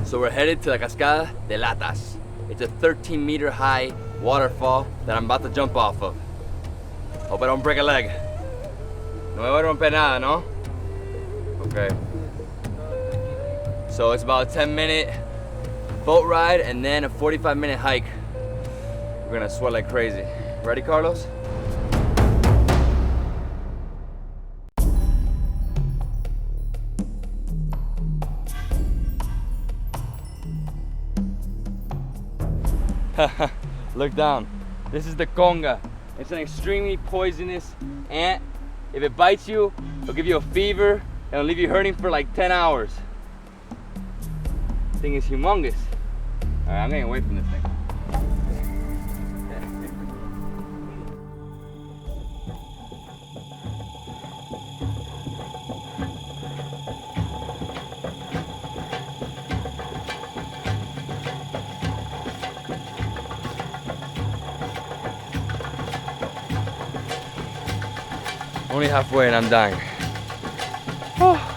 So we're headed to the Cascada de Latas. It's a 13-meter high waterfall that I'm about to jump off of. Hope I don't break a leg. No me voy a romper nada, no? Okay. So it's about a 10-minute boat ride and then a 45-minute hike. We're gonna sweat like crazy. Ready, Carlos? Look down. This is the conga. It's an extremely poisonous ant. If it bites you, it'll give you a fever and it'll leave you hurting for like 10 hours. This thing is humongous. All right, I'm getting away from this thing. Only halfway and I'm dying. Oh.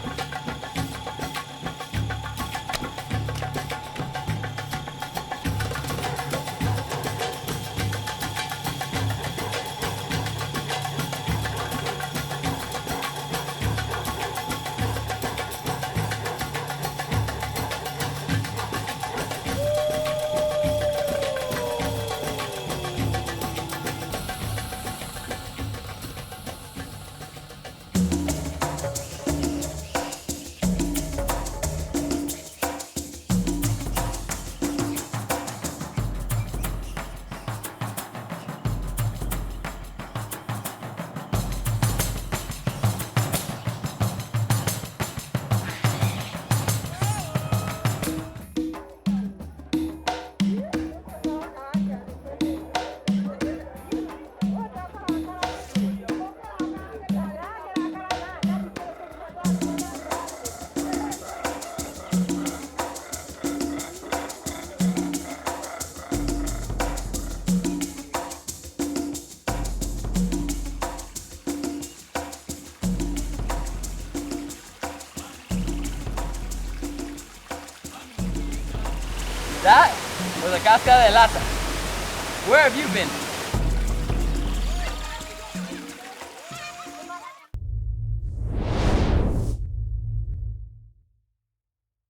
That was the Cascada de Lata. Where have you been?